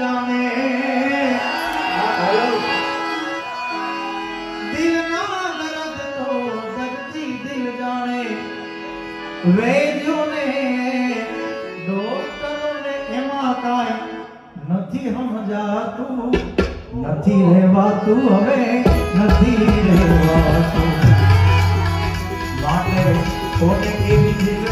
जाने दिल ना दर्द तो दर्दी दिल जाने वैद्यों ने डॉक्टरों ने एमा काई નથી સમજાતું નથી રહેવાતું હવે નથી રહેવાતું માટે કોને કેવી